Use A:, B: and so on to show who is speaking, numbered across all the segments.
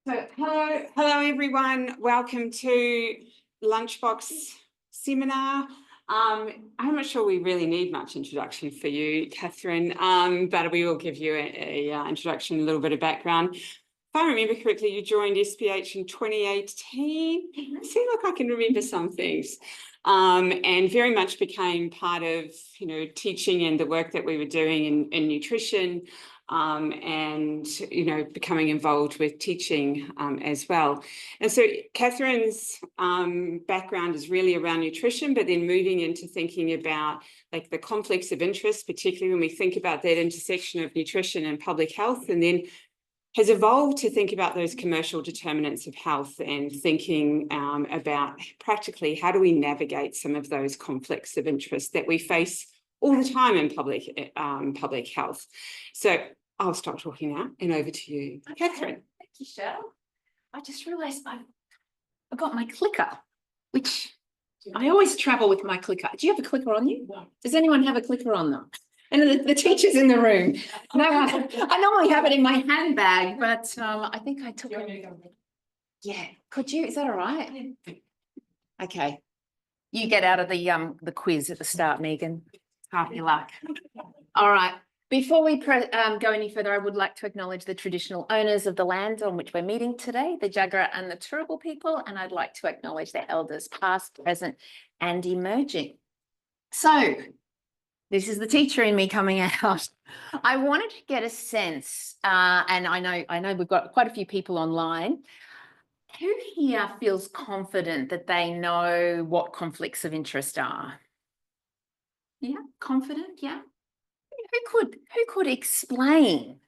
A: So hello everyone. Welcome to Lunchbox Seminar. I'm not sure we really need much introduction for you, Catherine, but we will give you a introduction, a little bit of background. If I remember correctly, you joined SPH in 2018. See, look, I can remember some things. And very much became part of, teaching and the work that we were doing in nutrition. And becoming involved with teaching as well. And so Catherine's background is really around nutrition, but then moving into thinking about like the conflicts of interest, particularly when we think about that intersection of nutrition and public health, and then has evolved to think about those commercial determinants of health and thinking about practically how do we navigate some of those conflicts of interest that we face all the time in public health. So I'll stop talking now and over to you, Catherine.
B: Thank you, Cheryl. I just realised I forgot my clicker, which I always travel with my clicker. Do you have a clicker on you? No. Does anyone have a clicker on them? And the teachers in the room. No, I normally have it in my handbag, but I think I took it. Yeah, could you? Is that all right? Okay. You get out of the quiz at the start, Megan. Half your luck. All right. Before we go any further, I would like to acknowledge the traditional owners of the land on which we're meeting today, the Jagera and the Turrbal people, and I'd like to acknowledge their elders past, present, and emerging. So this is the teacher in me coming out. I wanted to get a sense, and I know we've got quite a few people online. Who here feels confident that they know what conflicts of interest are? Yeah, confident, yeah. Who could explain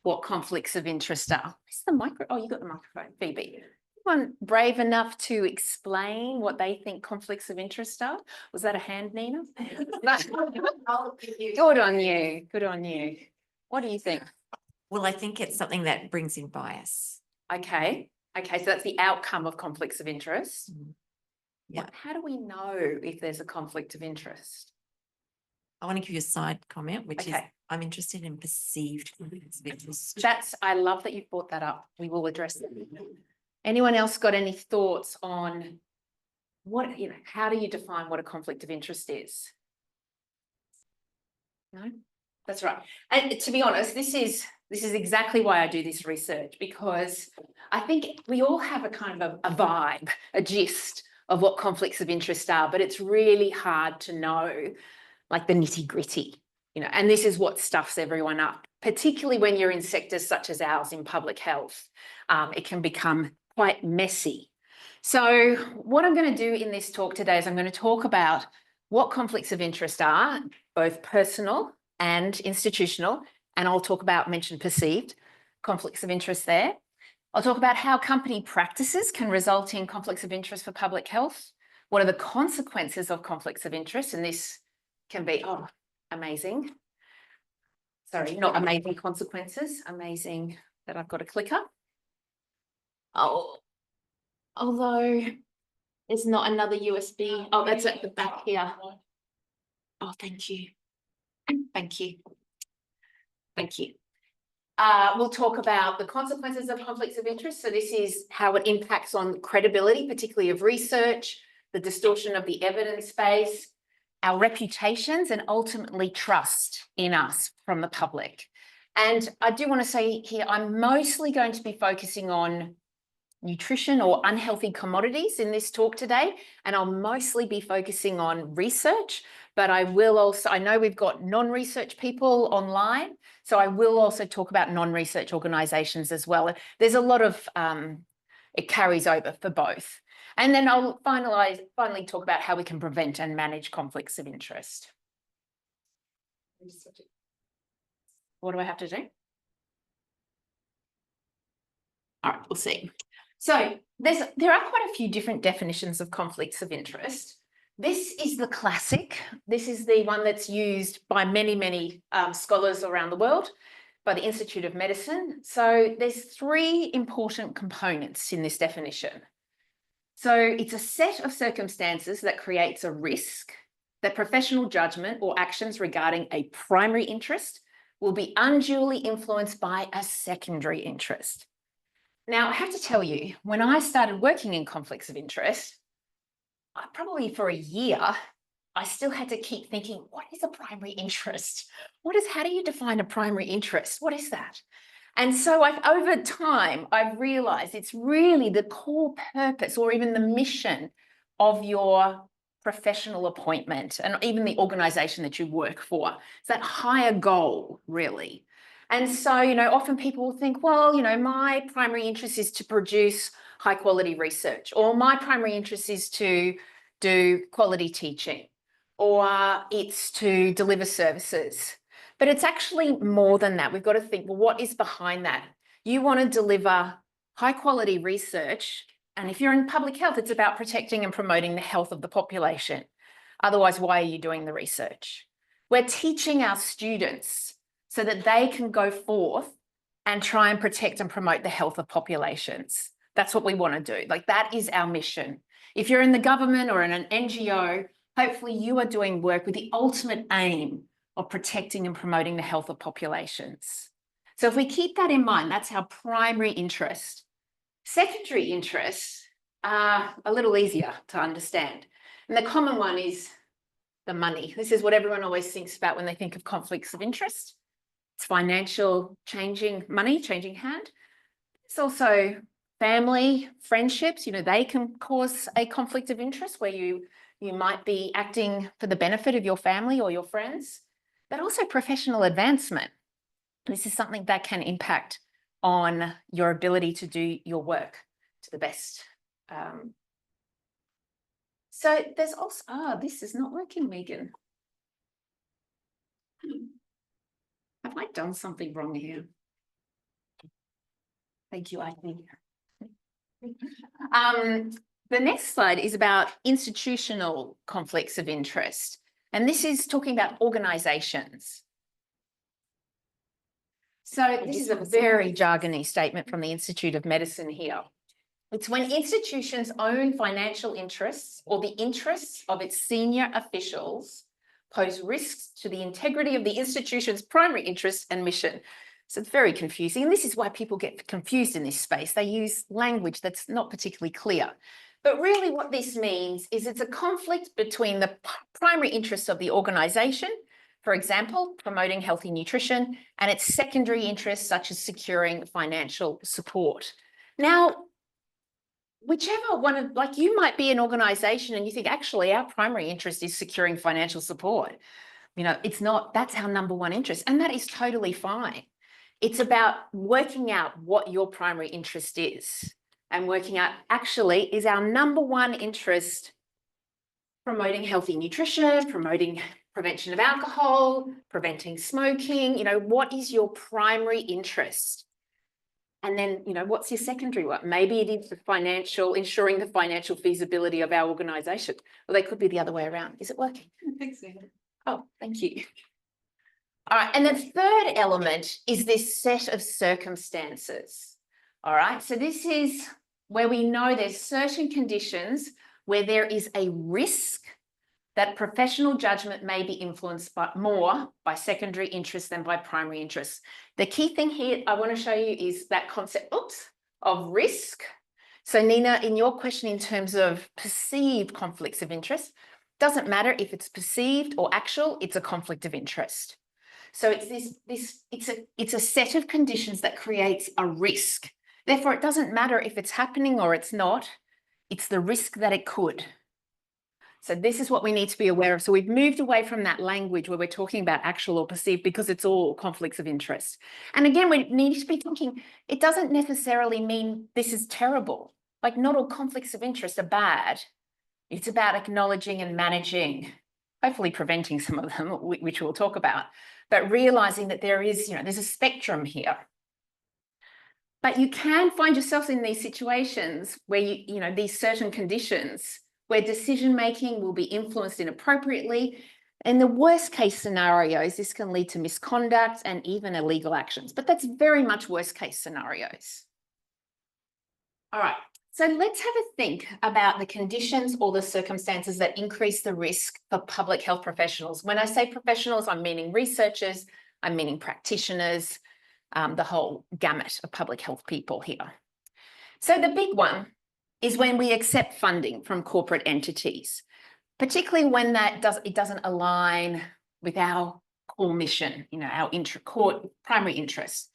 B: what conflicts of interest are? Where's the micro? Oh, you got the microphone, Phoebe. Anyone brave enough to explain what they think conflicts of interest are? Was that a hand, Nina? Good on you. Good on you. What do you think?
C: Well, I think it's something that brings in bias.
B: Okay. Okay, so that's the outcome of conflicts of interest.
C: Yeah.
B: How do we know if there's a conflict of interest?
C: I want to give you a side comment, which is I'm interested in perceived conflicts of interest.
B: I love that you've brought that up. We will address that. Anyone else got any thoughts on how do you define what a conflict of interest is? No? That's right. And to be honest, this is exactly why I do this research, because I think we all have a kind of a vibe, a gist of what conflicts of interest are, but it's really hard to know like the nitty-gritty, and this is what stuffs everyone up, particularly when you're in sectors such as ours in public health. It can become quite messy. So what I'm going to do in this talk today is I'm going to talk about what conflicts of interest are, both personal and institutional, and I'll talk about mentioned perceived conflicts of interest there. I'll talk about how company practices can result in conflicts of interest for public health. What are the consequences of conflicts of interest? And this can be, amazing. Sorry, not amazing consequences, amazing that I've got a clicker. Oh, although there's not another USB. Oh, that's at the back here. Oh, thank you. Thank you. Thank you. We'll talk about the consequences of conflicts of interest. So this is how it impacts on credibility, particularly of research, the distortion of the evidence base, our reputations, and ultimately trust in us from the public. And I do want to say here, I'm mostly going to be focusing on nutrition or unhealthy commodities in this talk today, and I'll mostly be focusing on research, but I will also, I know we've got non-research people online, so I will also talk about non-research organisations as well. There's a lot of, it carries over for both. And then I'll finally talk about how we can prevent and manage conflicts of interest. What do I have to do? All right, we'll see. So there are quite a few different definitions of conflicts of interest. This is the classic. This is the one that's used by many scholars around the world, by the Institute of Medicine. So there's three important components in this definition. So it's a set of circumstances that creates a risk that professional judgment or actions regarding a primary interest will be unduly influenced by a secondary interest. Now, I have to tell you, when I started working in conflicts of interest, probably for a year, I still had to keep thinking, what is a primary interest? How do you define a primary interest? What is that? And so over time, I've realized it's really the core purpose or even the mission of your professional appointment and even the organization that you work for. It's that higher goal, really. And so, often people will think, well, my primary interest is to produce high quality research, or my primary interest is to do quality teaching, or it's to deliver services. But it's actually more than that. We've got to think, well, what is behind that? You want to deliver high quality research. And if you're in public health, it's about protecting and promoting the health of the population. Otherwise, why are you doing the research? We're teaching our students so that they can go forth and try and protect and promote the health of populations. That's what we want to do. Like, that is our mission. If you're in the government or in an NGO, hopefully you are doing work with the ultimate aim of protecting and promoting the health of populations. So if we keep that in mind, that's our primary interest. Secondary interests are a little easier to understand. And the common one is the money. This is what everyone always thinks about when they think of conflicts of interest. It's financial, money changing hand. It's also family, friendships. They can cause a conflict of interest where you might be acting for the benefit of your family or your friends, but also professional advancement. This is something that can impact on your ability to do your work to the best. So there's also, this is not working, Megan. Have I done something wrong here? Thank you, I think. The next slide is about institutional conflicts of interest. And this is talking about organisations. So this is a very jargony statement from the Institute of Medicine here. It's when institutions own financial interests or the interests of its senior officials pose risks to the integrity of the institution's primary interest and mission. So it's very confusing. And this is why people get confused in this space. They use language that's not particularly clear. But really what this means is it's a conflict between the primary interests of the organisation, for example, promoting healthy nutrition, and its secondary interests such as securing financial support. Now, whichever one of, like, you might be an organisation and you think, actually, our primary interest is securing financial support. It's not, that's our number one interest, and that is totally fine. It's about working out what your primary interest is and working out, actually, is our number one interest promoting healthy nutrition, promoting prevention of alcohol, preventing smoking? What is your primary interest? And then, what's your secondary one? Maybe it is ensuring the financial feasibility of our organisation. Well, they could be the other way around. Is it working?
A: I think so.
B: Oh, thank you. All right, and the third element is this set of circumstances. All right, so this is where we know there's certain conditions where there is a risk that professional judgment may be influenced more by secondary interests than by primary interests. The key thing here I want to show you is that concept of risk. So Nina, in your question in terms of perceived conflicts of interest, doesn't matter if it's perceived or actual, it's a conflict of interest. So it's a set of conditions that creates a risk. Therefore, it doesn't matter if it's happening or it's not, it's the risk that it could. So this is what we need to be aware of. So we've moved away from that language where we're talking about actual or perceived, because it's all conflicts of interest. And again, we need to be thinking, it doesn't necessarily mean this is terrible. Like, not all conflicts of interest are bad. It's about acknowledging and managing, hopefully preventing some of them, which we'll talk about, but realizing that there is, there's a spectrum here. But you can find yourself in these situations where these certain conditions where decision-making will be influenced inappropriately. In the worst case scenarios, this can lead to misconduct and even illegal actions, but that's very much worst case scenarios. All right, so let's have a think about the conditions or the circumstances that increase the risk for public health professionals. When I say professionals, I'm meaning researchers, I'm meaning practitioners, the whole gamut of public health people here. So the big one is when we accept funding from corporate entities, particularly when it doesn't align with our core mission, our core primary interests.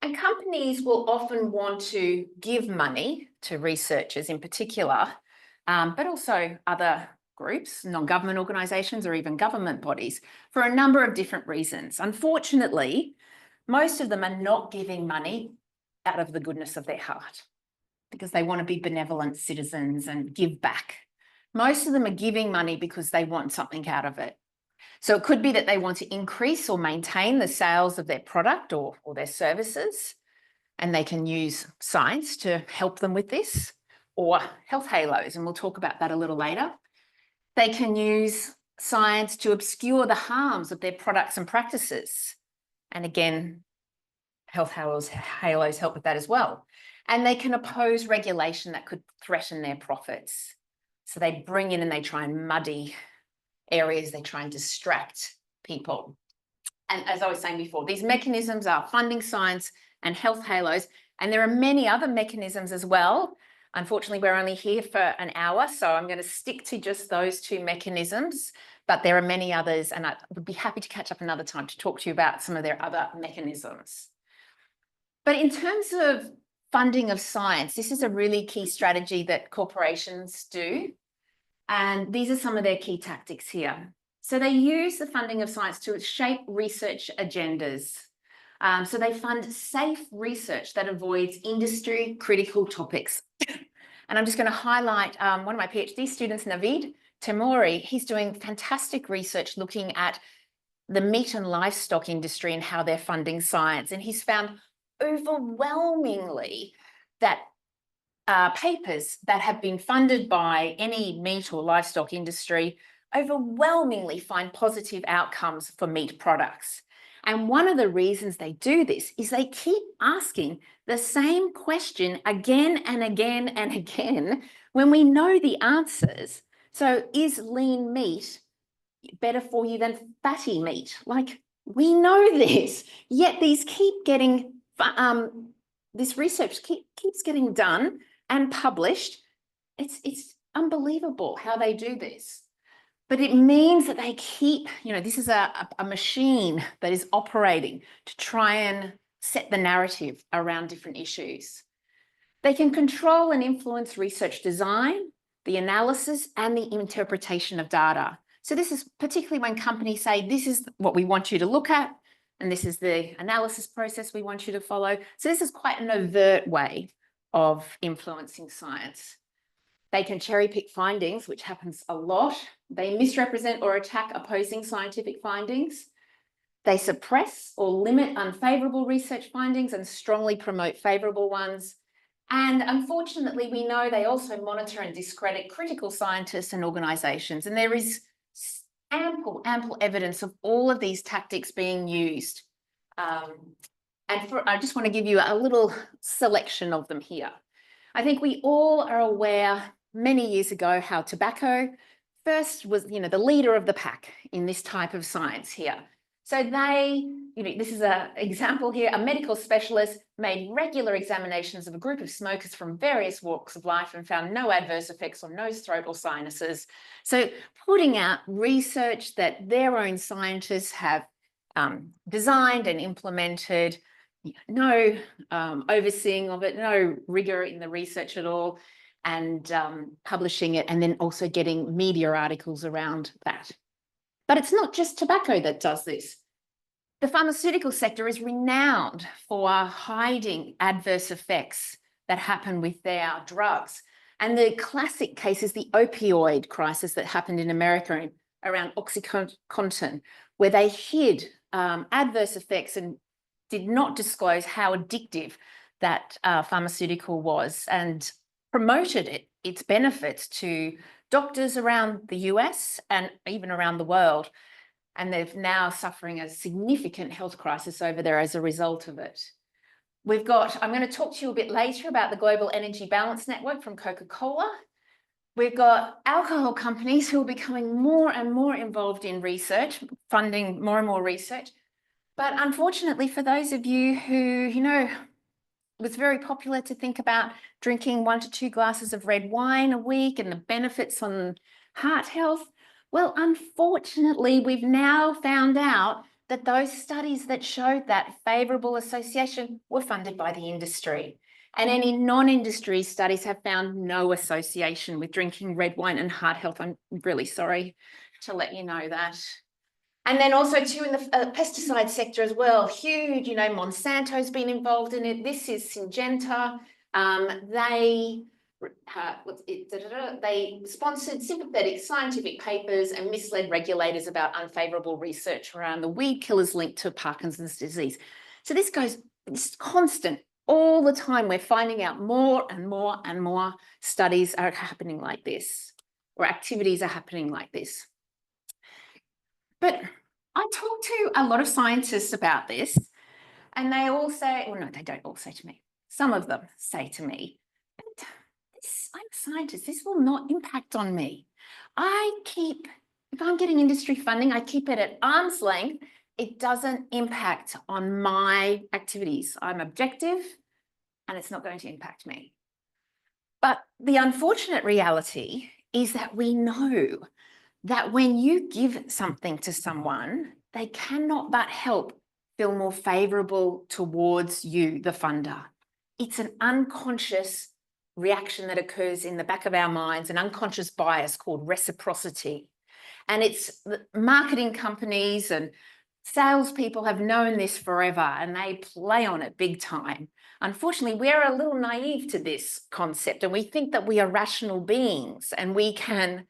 B: And companies will often want to give money to researchers in particular, but also other groups, non-government organisations, or even government bodies for a number of different reasons. Unfortunately, most of them are not giving money out of the goodness of their heart because they want to be benevolent citizens and give back. Most of them are giving money because they want something out of it. So it could be that they want to increase or maintain the sales of their product or their services, and they can use science to help them with this, or health halos, and we'll talk about that a little later. They can use science to obscure the harms of their products and practices. And again, health halos help with that as well. And they can oppose regulation that could threaten their profits. So they bring in and they try and muddy areas, they try and distract people. And as I was saying before, these mechanisms are funding science and health halos, and there are many other mechanisms as well. Unfortunately, we're only here for an hour, so I'm going to stick to just those two mechanisms, but there are many others, and I would be happy to catch up another time to talk to you about some of their other mechanisms. But in terms of funding of science, this is a really key strategy that corporations do, and these are some of their key tactics here. So they use the funding of science to shape research agendas. So they fund safe research that avoids industry critical topics. And I'm just going to highlight one of my PhD students, Navid Temori. He's doing fantastic research looking at the meat and livestock industry and how they're funding science. And he's found overwhelmingly that papers that have been funded by any meat or livestock industry overwhelmingly find positive outcomes for meat products. And one of the reasons they do this is they keep asking the same question again and again and again when we know the answers. So is lean meat better for you than fatty meat? Like, we know this, yet these keep getting, this research keeps getting done and published. It's unbelievable how they do this. But it means that they keep, this is a machine that is operating to try and set the narrative around different issues. They can control and influence research design, the analysis, and the interpretation of data. So this is particularly when companies say, this is what we want you to look at, and this is the analysis process we want you to follow. So this is quite an overt way of influencing science. They can cherry pick findings, which happens a lot. They misrepresent or attack opposing scientific findings. They suppress or limit unfavorable research findings and strongly promote favorable ones. And unfortunately, we know they also monitor and discredit critical scientists and organizations. And there is ample evidence of all of these tactics being used. I just want to give you a little selection of them here. I think we all are aware many years ago how tobacco first was, the leader of the pack in this type of science here. So this is an example here, a medical specialist made regular examinations of a group of smokers from various walks of life and found no adverse effects on nose, throat, or sinuses. So putting out research that their own scientists have designed and implemented, no overseeing of it, no rigor in the research at all, and publishing it, and then also getting media articles around that. But it's not just tobacco that does this. The pharmaceutical sector is renowned for hiding adverse effects that happen with their drugs. And the classic case is the opioid crisis that happened in America around OxyContin, where they hid adverse effects and did not disclose how addictive that pharmaceutical was, and promoted its benefits to doctors around the US and even around the world. And they're now suffering a significant health crisis over there as a result of it. I'm going to talk to you a bit later about the Global Energy Balance Network from Coca-Cola. We've got alcohol companies who are becoming more and more involved in research, funding more and more research. But unfortunately, for those of you who, was very popular to think about drinking 1 to 2 glasses of red wine a week and the benefits on heart health. Well, unfortunately, we've now found out that those studies that showed that favourable association were funded by the industry. And any non-industry studies have found no association with drinking red wine and heart health. I'm really sorry to let you know that. And then also too in the pesticide sector as well, huge, you know, Monsanto's been involved in it. This is Syngenta. They sponsored sympathetic scientific papers and misled regulators about unfavourable research around the weed killers linked to Parkinson's disease. So this goes, it's constant. All the time we're finding out more and more and more studies are happening like this, or activities are happening like this. But I talk to a lot of scientists about this, and they all say, well, no, they don't all say to me. Some of them say to me, but I'm a scientist, this will not impact on me. If I'm getting industry funding, I keep it at arm's length. It doesn't impact on my activities. I'm objective and it's not going to impact me. But the unfortunate reality is that we know that when you give something to someone, they cannot but help feel more favourable towards you, the funder. It's an unconscious reaction that occurs in the back of our minds, an unconscious bias called reciprocity. And it's marketing companies and salespeople have known this forever and they play on it big time. Unfortunately, we're a little naive to this concept and we think that we are rational beings and we can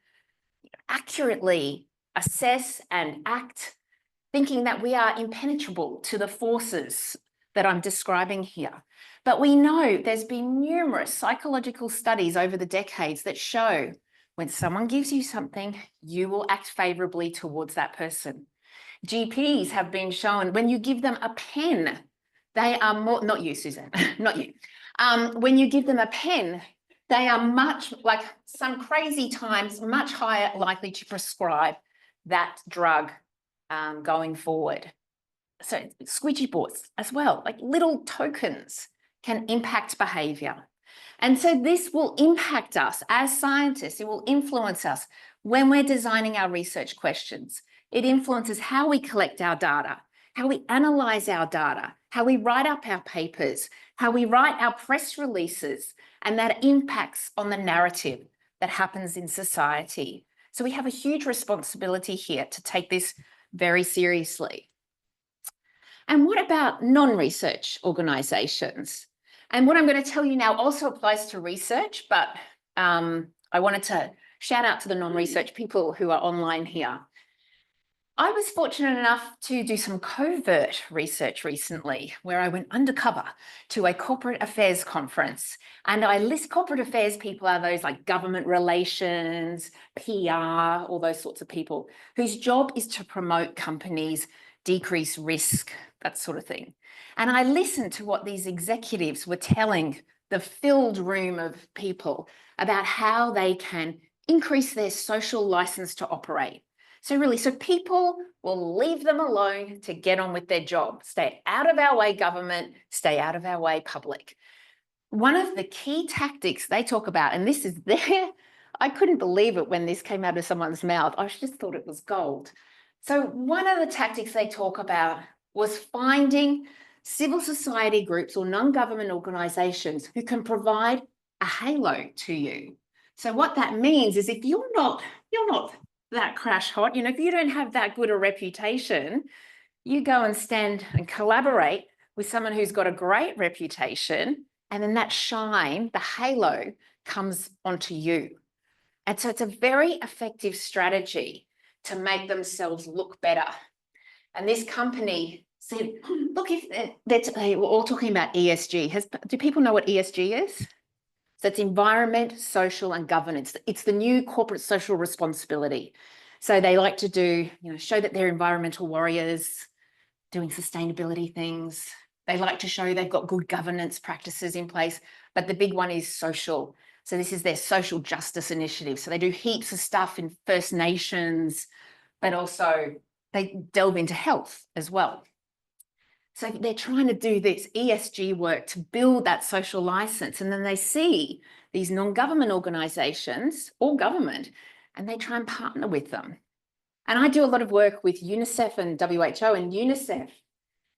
B: accurately assess and act thinking that we are impenetrable to the forces that I'm describing here. But we know there's been numerous psychological studies over the decades that show when someone gives you something, you will act favourably towards that person. GPs have been shown when you give them a pen, they are more, not you, Suzanne, not you. When you give them a pen, they are much, like some crazy times, much higher likely to prescribe that drug going forward. So squeegee boards as well, like little tokens can impact behaviour. And so this will impact us as scientists, it will influence us when we're designing our research questions. It influences how we collect our data, how we analyse our data, how we write up our papers, how we write our press releases, and that impacts on the narrative that happens in society. So we have a huge responsibility here to take this very seriously. And what about non-research organisations? And what I'm going to tell you now also applies to research, but I wanted to shout out to the non-research people who are online here. I was fortunate enough to do some covert research recently where I went undercover to a corporate affairs conference. And I list corporate affairs people are those like government relations, PR, all those sorts of people whose job is to promote companies, decrease risk, that sort of thing. And I listened to what these executives were telling the filled room of people about how they can increase their social license to operate. So really, so people will leave them alone to get on with their job. Stay out of our way, government, stay out of our way, public. One of the key tactics they talk about, and this is there, I couldn't believe it when this came out of someone's mouth. I just thought it was gold. So one of the tactics they talk about was finding civil society groups or non-government organisations who can provide a halo to you. So what that means is if you're not that crash hot, you know, if you don't have that good a reputation, you go and stand and collaborate with someone who's got a great reputation, and then that shine, the halo, comes onto you. And so it's a very effective strategy to make themselves look better. And this company said, look, if they were all talking about ESG. Do people know what ESG is? So it's environment, social, and governance. It's the new corporate social responsibility. So they like to do, you know, show that they're environmental warriors, doing sustainability things. They like to show they've got good governance practices in place, but the big one is social. So this is their social justice initiative. So they do heaps of stuff in First Nations, but also they delve into health as well. So they're trying to do this ESG work to build that social license. And then they see these non-government organizations or government, and they try and partner with them. And I do a lot of work with UNICEF and WHO, and UNICEF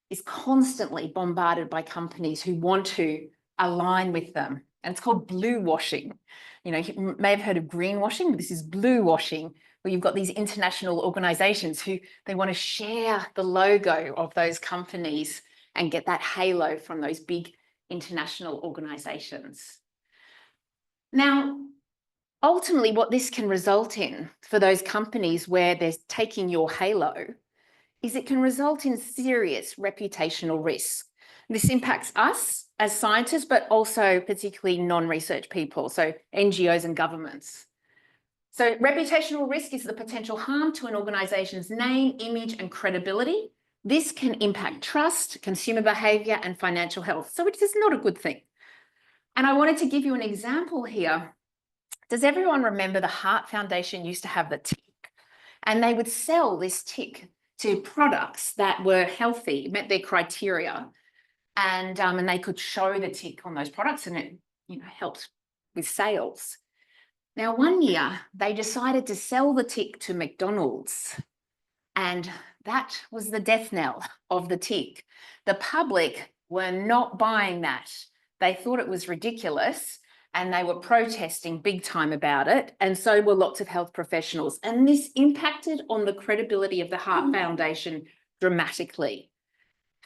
B: is constantly bombarded by companies who want to align with them. And it's called blue washing. You know, you may have heard of greenwashing, but this is blue washing, where you've got these international organizations who they want to share the logo of those companies and get that halo from those big international organizations. Now, ultimately, what this can result in for those companies where they're taking your halo is it can result in serious reputational risk. This impacts us as scientists, but also particularly non-research people, so NGOs and governments. So reputational risk is the potential harm to an organisation's name, image, and credibility. This can impact trust, consumer behaviour, and financial health. So it is not a good thing. And I wanted to give you an example here. Does everyone remember the Heart Foundation used to have the tick? And they would sell this tick to products that were healthy, met their criteria, and they could show the tick on those products, and it, you know, helped with sales. Now, one year they decided to sell the tick to McDonald's, and that was the death knell of the tick. The public were not buying that. They thought it was ridiculous, and they were protesting big time about it, and so were lots of health professionals. And this impacted on the credibility of the Heart Foundation dramatically.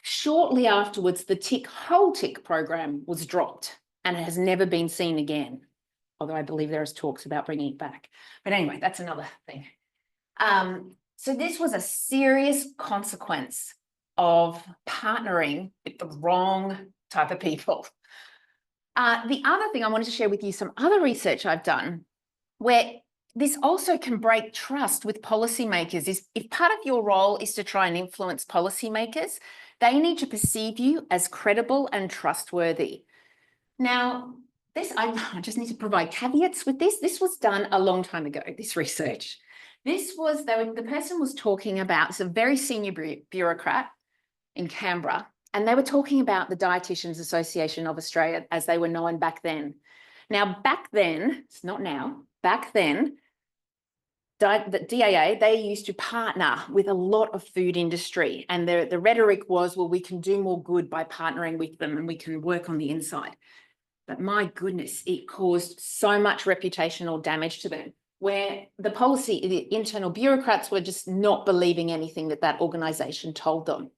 B: Shortly afterwards, the whole tick program was dropped, and it has never been seen again, although I believe there is talks about bringing it back. But anyway, that's another thing. So this was a serious consequence of partnering with the wrong type of people. The other thing I wanted to share with you, some other research I've done, where this also can break trust with policymakers, is if part of your role is to try and influence policymakers, they need to perceive you as credible and trustworthy. Now, this, I just need to provide caveats with this. This was done a long time ago, this research. This was, the person was talking about, it's a very senior bureaucrat in Canberra, and they were talking about the Dietitians Association of Australia as they were known back then. Now, back then, it's not now, back then, the DAA, they used to partner with a lot of food industry, and the rhetoric was, well, we can do more good by partnering with them and we can work on the inside. But my goodness, it caused so much reputational damage to them, where the policy, the internal bureaucrats were just not believing anything that that organisation told them.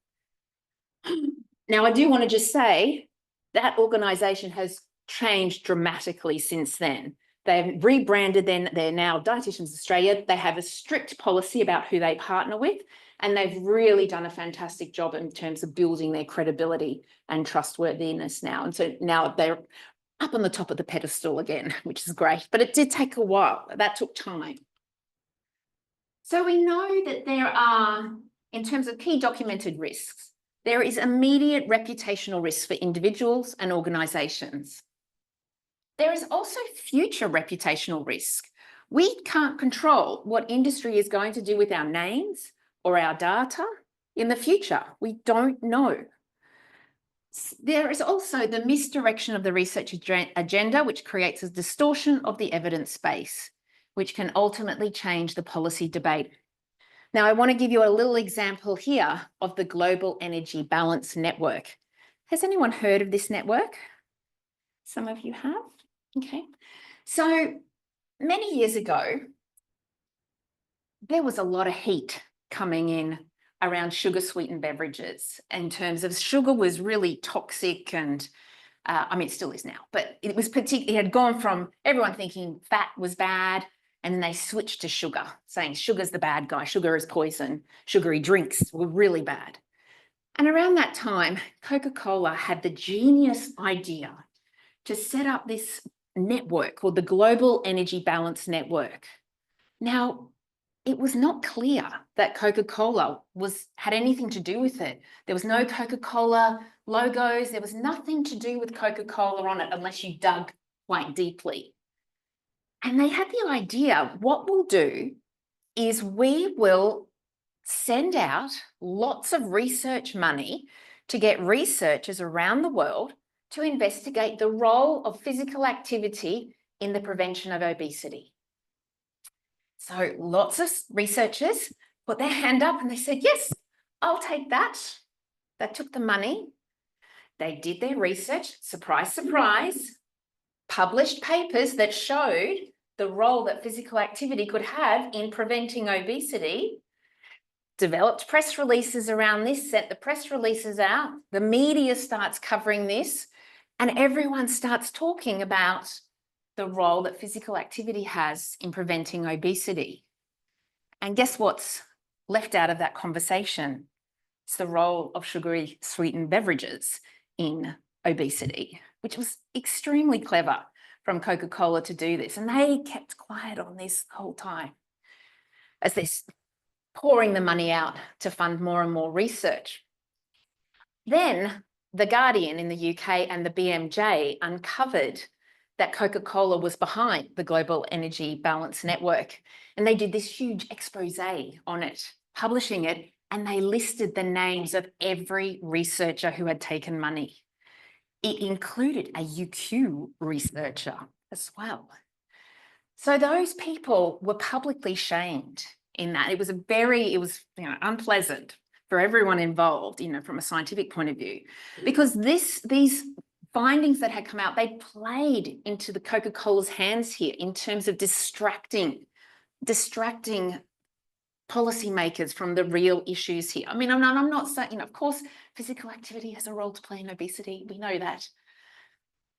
B: Now, I do want to just say that organisation has changed dramatically since then. They've rebranded, then they're now Dietitians Australia. They have a strict policy about who they partner with, and they've really done a fantastic job in terms of building their credibility and trustworthiness now. And so now they're up on the top of the pedestal again, which is great, but it did take a while. That took time. So we know that there are, in terms of key documented risks, there is immediate reputational risk for individuals and organisations. There is also future reputational risk. We can't control what industry is going to do with our names or our data in the future. We don't know. There is also the misdirection of the research agenda, which creates a distortion of the evidence space, which can ultimately change the policy debate. Now, I want to give you a little example here of the Global Energy Balance Network. Has anyone heard of this network? Some of you have? Okay. So many years ago, there was a lot of heat coming in around sugar sweetened beverages, in terms of sugar was really toxic, and I mean, it still is now, but it was it had gone from everyone thinking fat was bad, and then they switched to sugar, saying sugar's the bad guy, sugar is poison, sugary drinks were really bad. And around that time, Coca-Cola had the genius idea to set up this network called the Global Energy Balance Network. Now, it was not clear that Coca-Cola had anything to do with it. There was no Coca-Cola logos. There was nothing to do with Coca-Cola on it unless you dug quite deeply. And they had the idea, what we'll do is we will send out lots of research money to get researchers around the world to investigate the role of physical activity in the prevention of obesity. So lots of researchers put their hand up and they said, yes, I'll take that. They took the money. They did their research, surprise, surprise, published papers that showed the role that physical activity could have in preventing obesity, developed press releases around this, sent the press releases out, the media starts covering this, and everyone starts talking about the role that physical activity has in preventing obesity. And guess what's left out of that conversation? It's the role of sugary sweetened beverages in obesity, which was extremely clever from Coca-Cola to do this. And they kept quiet on this the whole time as they're pouring the money out to fund more and more research. Then The Guardian in the UK and the BMJ uncovered that Coca-Cola was behind the Global Energy Balance Network. And they did this huge expose on it, publishing it, and they listed the names of every researcher who had taken money. It included a UQ researcher as well. So those people were publicly shamed in that. It was unpleasant for everyone involved, from a scientific point of view, because these findings that had come out, they played into the Coca-Cola's hands here in terms of distracting policymakers from the real issues here. I mean, I'm not saying, of course, physical activity has a role to play in obesity. We know that.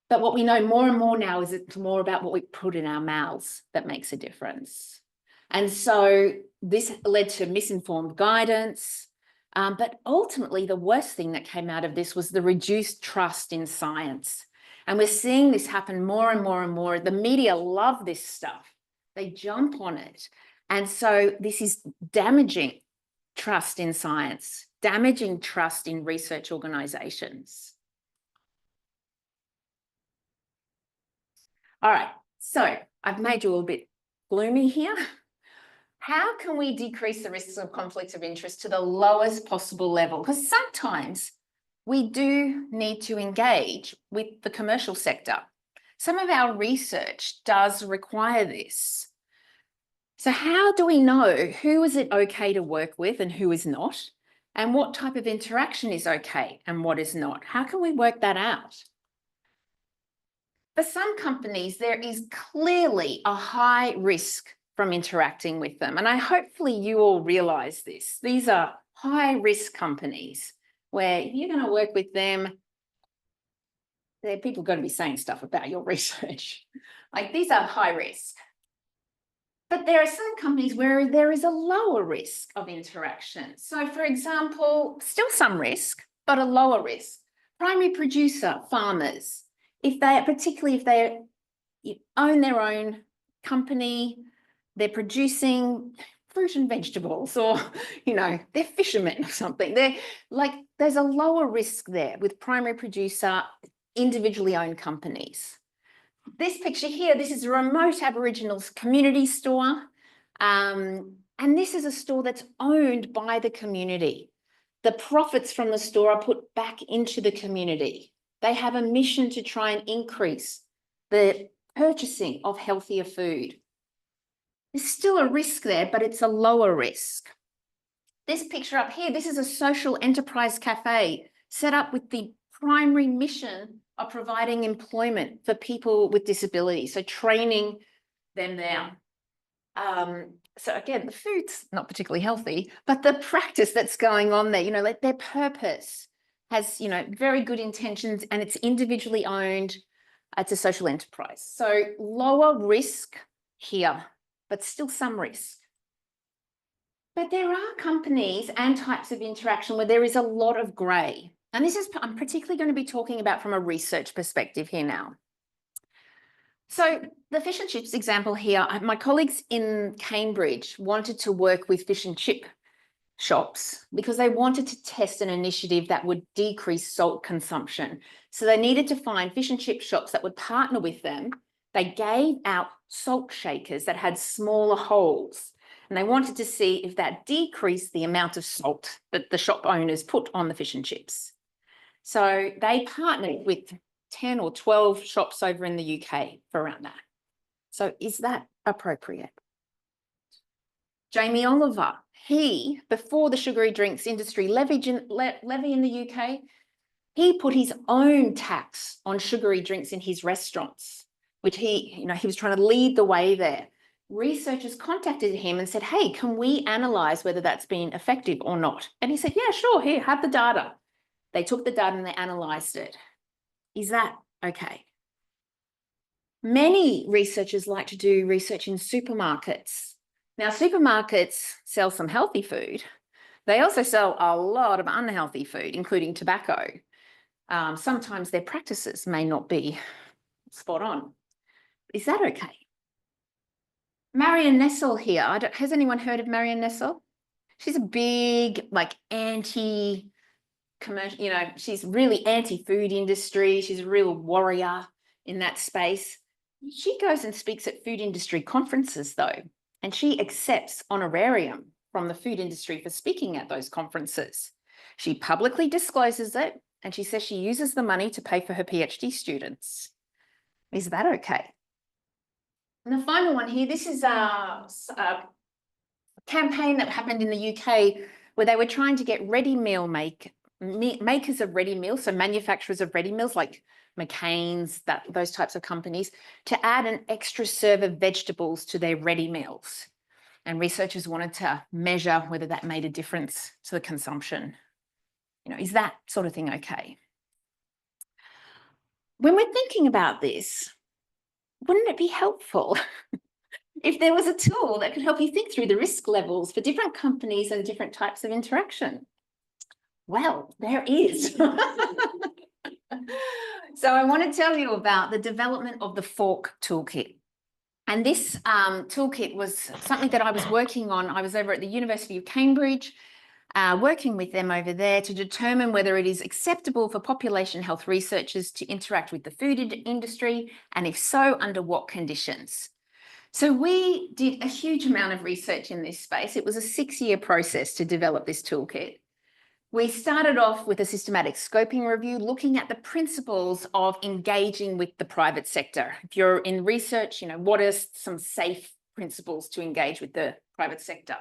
B: But what we know more and more now is it's more about what we put in our mouths that makes a difference. And so this led to misinformed guidance. But ultimately, the worst thing that came out of this was the reduced trust in science. And we're seeing this happen more and more and more. The media love this stuff. They jump on it. And so this is damaging trust in science, damaging trust in research organizations. All right, so I've made you a little bit gloomy here. How can we decrease the risks of conflicts of interest to the lowest possible level? Because sometimes we do need to engage with the commercial sector. Some of our research does require this. So how do we know who is it okay to work with and who is not? And what type of interaction is okay and what is not? How can we work that out? For some companies, there is clearly a high risk from interacting with them. And hopefully you all realize this. These are high risk companies where if you're going to work with them, people are going to be saying stuff about your research. Like, these are high risk. But there are some companies where there is a lower risk of interaction. So for example, still some risk, but a lower risk. Primary producer farmers, particularly if they own their own company, they're producing fruit and vegetables, or, they're fishermen or something. There's a lower risk there with primary producer, individually owned companies. This picture here, this is a remote Aboriginal community store. And this is a store that's owned by the community. The profits from the store are put back into the community. They have a mission to try and increase the purchasing of healthier food. There's still a risk there, but it's a lower risk. This picture up here, this is a social enterprise cafe set up with the primary mission of providing employment for people with disabilities, so training them there. So again, the food's not particularly healthy, but the practice that's going on there, their purpose has, very good intentions, and it's individually owned. It's a social enterprise. So lower risk here, but still some risk. But there are companies and types of interaction where there is a lot of grey. And I'm particularly going to be talking about from a research perspective here now. So the fish and chips example here, my colleagues in Cambridge wanted to work with fish and chip shops because they wanted to test an initiative that would decrease salt consumption. So they needed to find fish and chip shops that would partner with them. They gave out salt shakers that had smaller holes, and they wanted to see if that decreased the amount of salt that the shop owners put on the fish and chips. So they partnered with 10 or 12 shops over in the UK for around that. So is that appropriate? Jamie Oliver, he, before the sugary drinks industry levy in the UK, he put his own tax on sugary drinks in his restaurants, which he was trying to lead the way there. Researchers contacted him and said, hey, can we analyse whether that's been effective or not? And he said, yeah, sure, here, have the data. They took the data and they analysed it. Is that okay? Many researchers like to do research in supermarkets. Now, supermarkets sell some healthy food. They also sell a lot of unhealthy food, including tobacco. Sometimes their practices may not be spot on. Is that okay? Marion Nestle here. Has anyone heard of Marion Nestle? She's a big, like, anti-commercial, she's really anti-food industry. She's a real warrior in that space. She goes and speaks at food industry conferences, though, and she accepts honorarium from the food industry for speaking at those conferences. She publicly discloses it, and she says she uses the money to pay for her PhD students. Is that okay? And the final one here, this is a campaign that happened in the UK where they were trying to get ready meal makers of ready meals, so manufacturers of ready meals like McCain's, those types of companies, to add an extra serve of vegetables to their ready meals. And researchers wanted to measure whether that made a difference to the consumption. Is that sort of thing okay? When we're thinking about this, wouldn't it be helpful if there was a tool that could help you think through the risk levels for different companies and different types of interaction? Well, there is. So I want to tell you about the development of the Fork toolkit. And this toolkit was something that I was working on. I was over at the University of Cambridge, working with them over there to determine whether it is acceptable for population health researchers to interact with the food industry, and if so, under what conditions. So we did a huge amount of research in this space. It was a 6-year process to develop this toolkit. We started off with a systematic scoping review, looking at the principles of engaging with the private sector. If you're in research, what are some safe principles to engage with the private sector?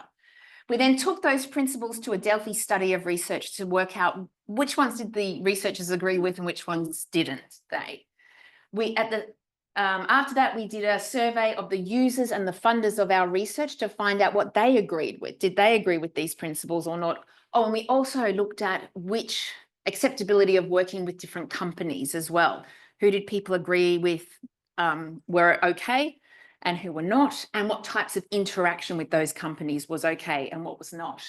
B: We then took those principles to a Delphi study of research to work out which ones did the researchers agree with and which ones didn't they. After that, we did a survey of the users and the funders of our research to find out what they agreed with. Did they agree with these principles or not? Oh, and we also looked at which acceptability of working with different companies as well. Who did people agree with were okay and who were not, and what types of interaction with those companies was okay and what was not.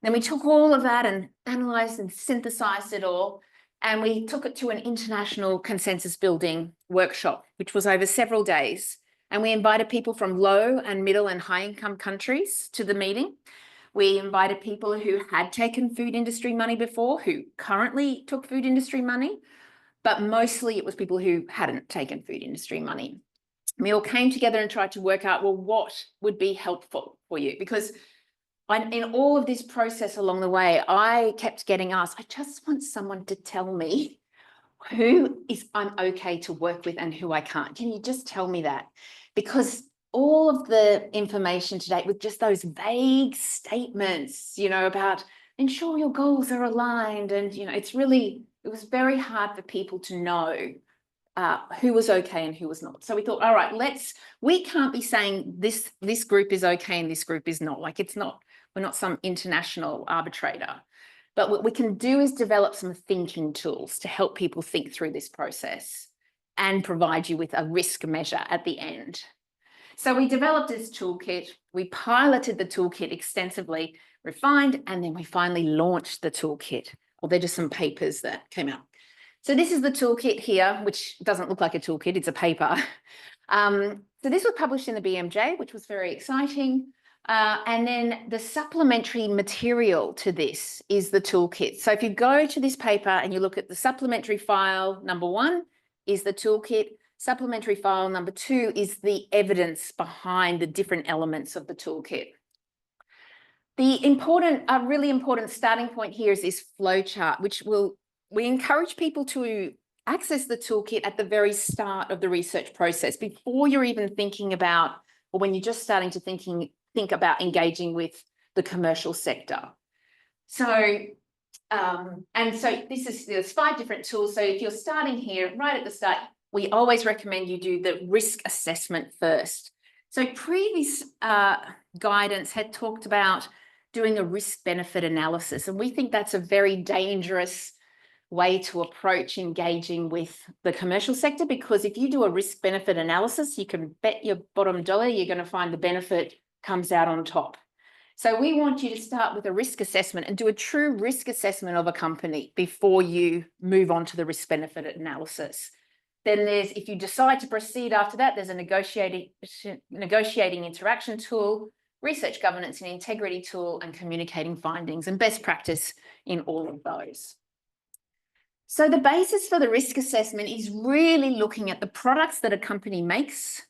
B: Then we took all of that and analysed and synthesised it all, and we took it to an international consensus building workshop, which was over several days. And we invited people from low and middle and high income countries to the meeting. We invited people who had taken food industry money before, who currently took food industry money, but mostly it was people who hadn't taken food industry money. We all came together and tried to work out, well, what would be helpful for you? Because in all of this process along the way, I kept getting asked, I just want someone to tell me who I'm okay to work with and who I can't. Can you just tell me that? Because all of the information to date with just those vague statements, about ensure your goals are aligned. And, it was very hard for people to know who was okay and who was not. So we thought, all right, we can't be saying this group is okay and this group is not. Like, we're not some international arbitrator. But what we can do is develop some thinking tools to help people think through this process and provide you with a risk measure at the end. So we developed this toolkit, we piloted the toolkit extensively, refined, and then we finally launched the toolkit. Well, they're just some papers that came out. So this is the toolkit here, which doesn't look like a toolkit, it's a paper. So this was published in the BMJ, which was very exciting. And then the supplementary material to this is the toolkit. So if you go to this paper and you look at the supplementary file, number 1 is the toolkit. Supplementary file number 2 is the evidence behind the different elements of the toolkit. A really important starting point here is this flow chart, which will we encourage people to access the toolkit at the very start of the research process, before you're even thinking about, or when you're just starting to think about engaging with the commercial sector. So, and so there's 5 different tools. So if you're starting here right at the start, we always recommend you do the risk assessment first. So previous guidance had talked about doing a risk benefit analysis, and we think that's a very dangerous way to approach engaging with the commercial sector, because if you do a risk benefit analysis, you can bet your bottom dollar you're going to find the benefit comes out on top. So we want you to start with a risk assessment and do a true risk assessment of a company before you move on to the risk benefit analysis. Then if you decide to proceed after that, there's a negotiating interaction tool, research governance and integrity tool, and communicating findings and best practice in all of those. So the basis for the risk assessment is really looking at the products that a company makes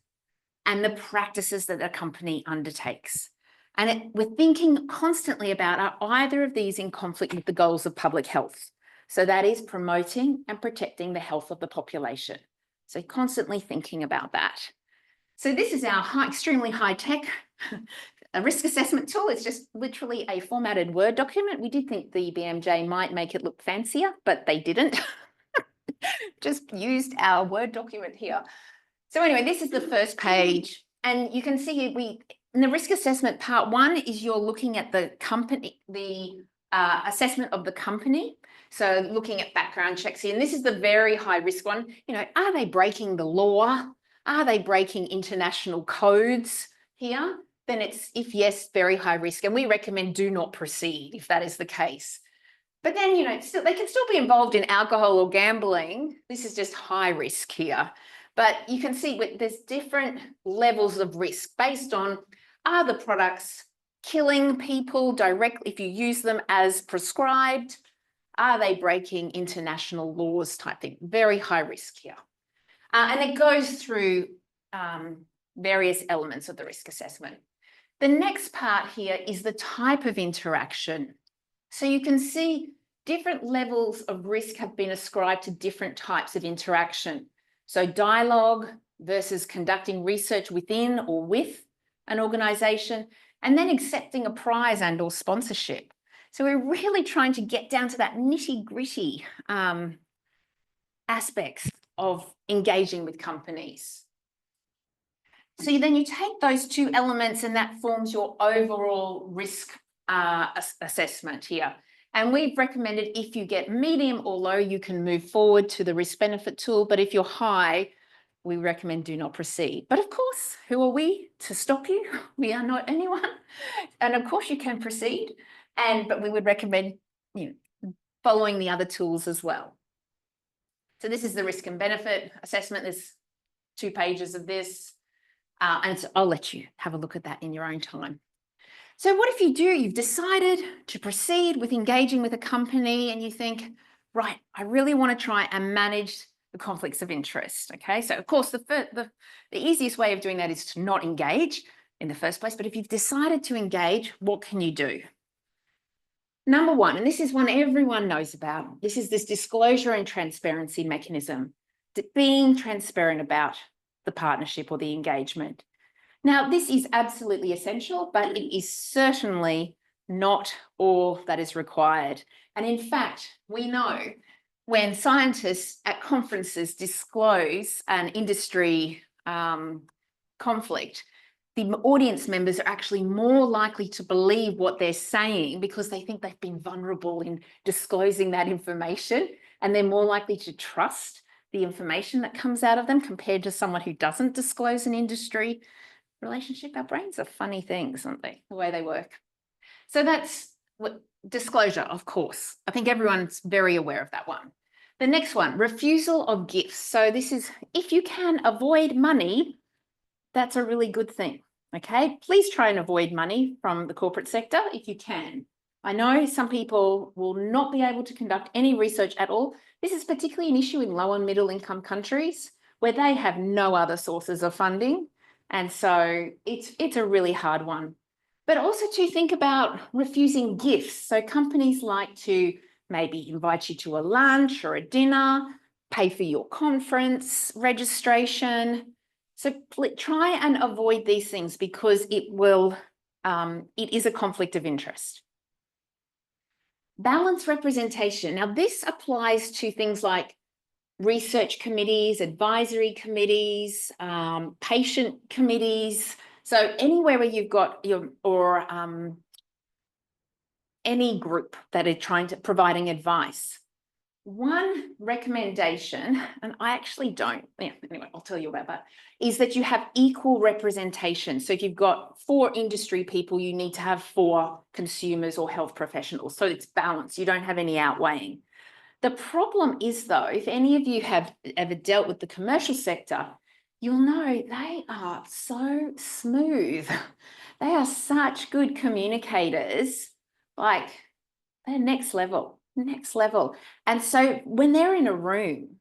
B: and the practices that a company undertakes. And we're thinking constantly about, are either of these in conflict with the goals of public health? So that is promoting and protecting the health of the population. So constantly thinking about that. So this is our extremely high-tech a risk assessment tool. It's just literally a formatted Word document. We did think the BMJ might make it look fancier, but they didn't. Just used our Word document here. So anyway, this is the first page. And you can see in the risk assessment, part 1 is you're looking at the company, the assessment of the company. So looking at background checks here. And this is the very high risk one. You know, are they breaking the law? Are they breaking international codes here? Then it's, if yes, very high risk. And we recommend do not proceed if that is the case. But then, you know, they can still be involved in alcohol or gambling. This is just high risk here. But you can see there's different levels of risk based on, are the products killing people directly if you use them as prescribed? Are they breaking international laws type thing? Very high risk here. And it goes through various elements of the risk assessment. The next part here is the type of interaction. So you can see different levels of risk have been ascribed to different types of interaction. So dialogue versus conducting research within or with an organisation, and then accepting a prize and or sponsorship. So we're really trying to get down to that nitty-gritty aspects of engaging with companies. So then you take those 2 elements and that forms your overall risk assessment here. And we've recommended if you get medium or low, you can move forward to the risk benefit tool. But if you're high, we recommend do not proceed. But of course, who are we to stop you? We are not anyone. And of course you can proceed. But we would recommend, you know, following the other tools as well. So this is the risk and benefit assessment. There's 2 pages of this. And so I'll let you have a look at that in your own time. So what if you've decided to proceed with engaging with a company and you think, right, I really want to try and manage the conflicts of interest. Okay, so of course, the easiest way of doing that is to not engage in the first place. But if you've decided to engage, what can you do? Number 1, and this is one everyone knows about, this is this disclosure and transparency mechanism, being transparent about the partnership or the engagement. Now, this is absolutely essential, but it is certainly not all that is required. And in fact, we know when scientists at conferences disclose an industry conflict, the audience members are actually more likely to believe what they're saying because they think they've been vulnerable in disclosing that information, and they're more likely to trust the information that comes out of them compared to someone who doesn't disclose an industry relationship. Our brains are funny things, aren't they? The way they work. So that's what disclosure, of course. I think everyone's very aware of that one. The next one, refusal of gifts. So this is, if you can avoid money, that's a really good thing. Okay, please try and avoid money from the corporate sector if you can. I know some people will not be able to conduct any research at all. This is particularly an issue in low and middle income countries where they have no other sources of funding. And so it's a really hard one. But also to think about refusing gifts. So companies like to maybe invite you to a lunch or a dinner, pay for your conference registration. So try and avoid these things because it is a conflict of interest. Balanced representation. Now, this applies to things like research committees, advisory committees, patient committees. So anywhere where you've got any group that are providing advice. One recommendation, and I actually don't, anyway, I'll tell you about that, is that you have equal representation. So if you've got 4 industry people, you need to have 4 consumers or health professionals. So it's balanced. You don't have any outweighing. The problem is, though, if any of you have ever dealt with the commercial sector, you'll know they are so smooth. They are such good communicators, like they're next level. And so when they're in a room,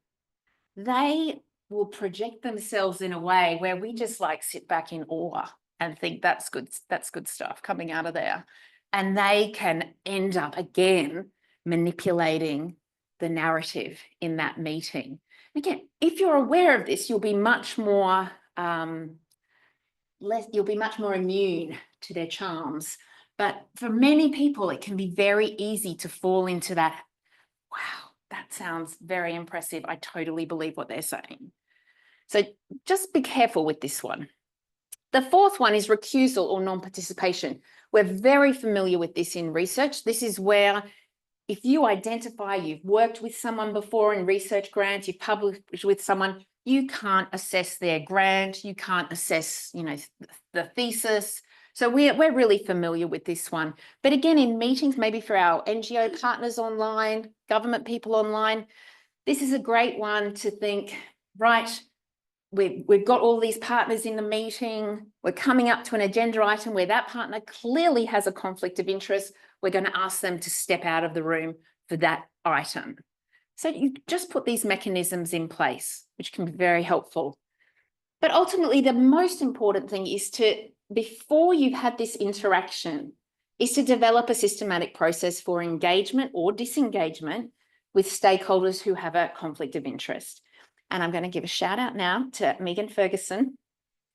B: they will project themselves in a way where we just like sit back in awe and think that's good stuff coming out of there. And they can end up again manipulating the narrative in that meeting. Again, if you're aware of this, you'll be much more immune to their charms. But for many people, it can be very easy to fall into that, wow, that sounds very impressive. I totally believe what they're saying. So just be careful with this one. The 4th one is recusal or non-participation. We're very familiar with this in research. This is where if you identify you've worked with someone before in research grants, you've published with someone, you can't assess their grant, you can't assess, the thesis. So we're really familiar with this one. But again, in meetings, maybe for our NGO partners online, government people online, this is a great one to think, right, we've got all these partners in the meeting, we're coming up to an agenda item where that partner clearly has a conflict of interest. We're going to ask them to step out of the room for that item. So you just put these mechanisms in place, which can be very helpful. But ultimately, the most important thing is before you've had this interaction, is to develop a systematic process for engagement or disengagement with stakeholders who have a conflict of interest. And I'm going to give a shout out now to Megan Ferguson,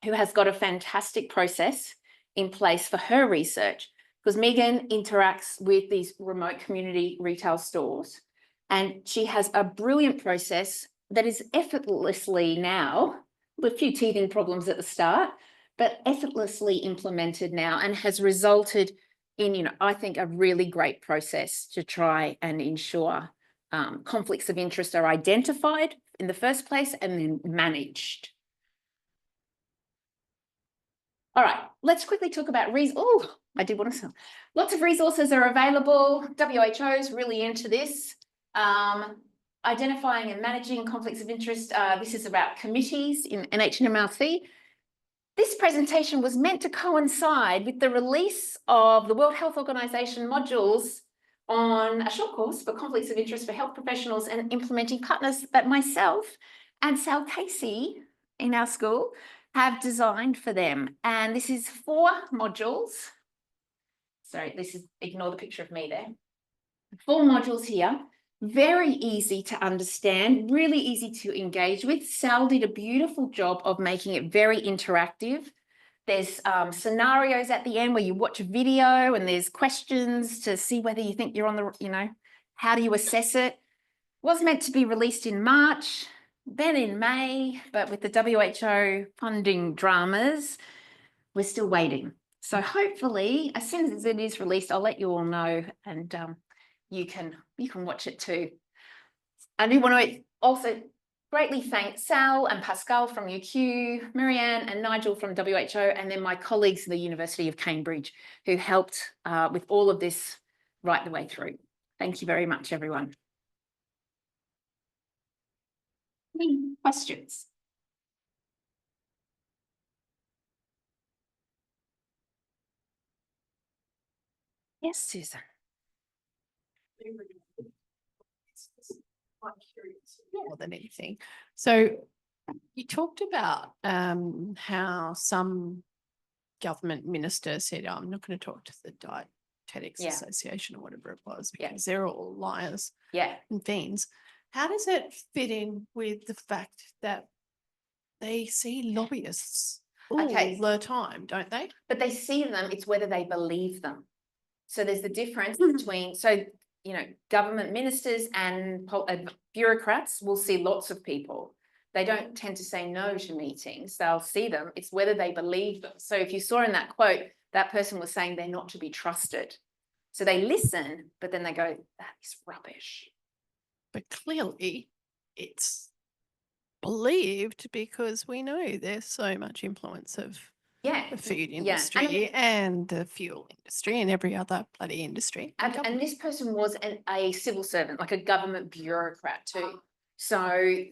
B: who has got a fantastic process in place for her research, because Megan interacts with these remote community retail stores, and she has a brilliant process that is effortlessly now, with a few teething problems at the start, but effortlessly implemented now and has resulted in, I think, a really great process to try and ensure conflicts of interest are identified in the first place and then managed. All right, let's quickly talk about I did want to say, lots of resources are available. WHO is really into this. Identifying and managing conflicts of interest. This is about committees in NHMRC. This presentation was meant to coincide with the release of the World Health Organization modules on a short course for conflicts of interest for health professionals and implementing partners that myself and Sal Casey in our school have designed for them. And this is 4 modules. Sorry, ignore the picture of me there. 4 modules here. Very easy to understand, really easy to engage with. Sal did a beautiful job of making it very interactive. There's scenarios at the end where you watch a video and there's questions to see whether you think you're on the, how do you assess it? Was meant to be released in March, then in May, but with the WHO funding dramas, we're still waiting. So hopefully, as soon as it is released, I'll let you all know, and you can watch it too. I do want to also greatly thank Sal and Pascal from UQ, Marianne and Nigel from WHO, and then my colleagues at the University of Cambridge who helped with all of this right the way through. Thank you very much, everyone. Any questions? Yes, Susan.
D: More than anything. So you talked about how some government minister said, I'm not going to talk to the TEDx
B: Yeah.
D: Association or whatever it was,
B: Yeah.
D: because they're all liars
B: Yeah.
D: and fiends. How does it fit in with the fact that they see lobbyists all
B: Okay.
D: the time, don't they?
B: But they see them, it's whether they believe them. So there's the difference
A: Mhm.
B: between, so, you know, government ministers and bureaucrats will see lots of people. They don't tend to say no to meetings. They'll see them. It's whether they believe them. So if you saw in that quote, that person was saying they're not to be trusted. So they listen, but then they go, that is rubbish.
D: But clearly it's believed, because we know there's so much influence of
B: Yeah.
D: the food
B: Yeah.
D: industry and the fuel industry and every other bloody industry. in
B: And
D: government.
B: this person was a civil servant, like a government bureaucrat too. So I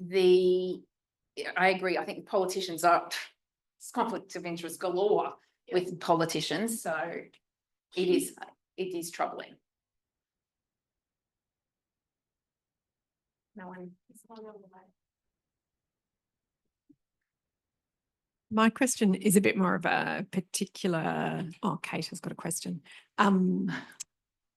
B: agree. I think politicians are, it's conflict of interest galore with politicians. So it is troubling. No one.
E: My question is a bit more of a particular. Oh, Kate has got a question.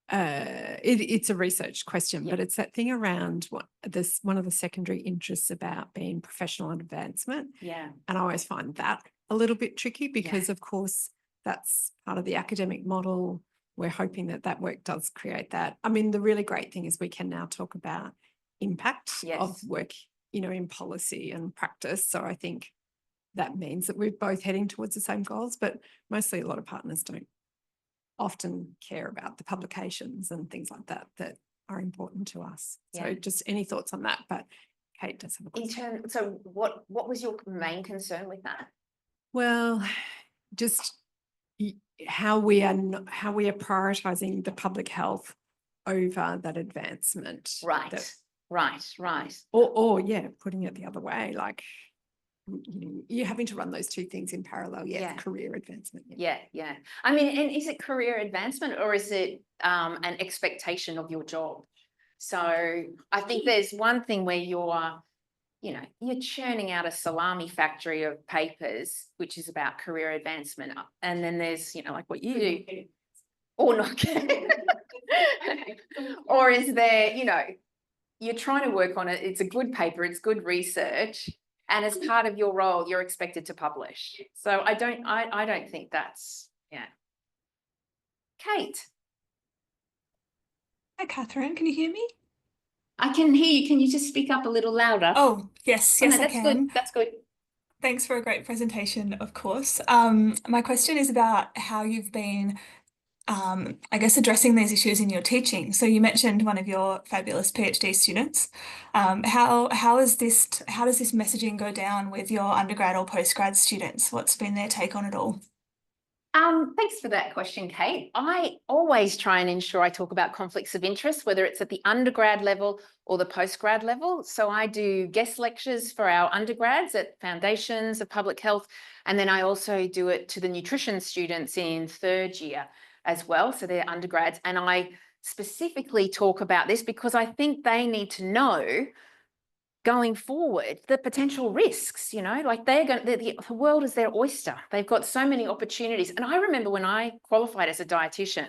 E: It's a research question, but it's that thing around one of the secondary interests about being professional advancement.
B: Yeah.
E: And I always find that a little bit tricky because, of course, that's part of the academic model. We're hoping that work does create that. I mean, the really great thing is we can now talk about impact of work, in policy and practice. So I think that means that we're both heading towards the same goals, but mostly a lot of partners don't often care about the publications and things like that are important to us. So just any thoughts on that? But Kate does have a question.
B: So what was your main concern with that?
E: Well, just how we are prioritizing the public health over that advancement.
B: Right. Right.
E: Or putting it the other way, like you're having to run those two things in parallel. Career advancement.
B: Yeah. I mean, and is it career advancement or is it an expectation of your job? So I think there's one thing where you're churning out a salami factory of papers, which is about career advancement. And then there's, like what you do, or not. Or is there, you're trying to work on it. It's a good paper. It's good research. And as part of your role, you're expected to publish. So I don't think that's, Kate.
F: Hi, Catherine. Can you hear me?
B: I can hear you. Can you just speak up a little louder?
F: Oh, yes,
B: Oh, no,
F: I
B: that's
F: can.
B: good. That's good.
F: Thanks for a great presentation, of course. My question is about how you've been, I guess, addressing these issues in your teaching. So you mentioned one of your fabulous PhD students. How does this messaging go down with your undergrad or postgrad students? What's been their take on it all?
B: Thanks for that question, Kate. I always try and ensure I talk about conflicts of interest, whether it's at the undergrad level or the postgrad level. So I do guest lectures for our undergrads at Foundations of Public Health, and then I also do it to the nutrition students in third year as well. So they're undergrads, and I specifically talk about this because I think they need to know going forward the potential risks, like the world is their oyster. They've got so many opportunities. And I remember when I qualified as a dietitian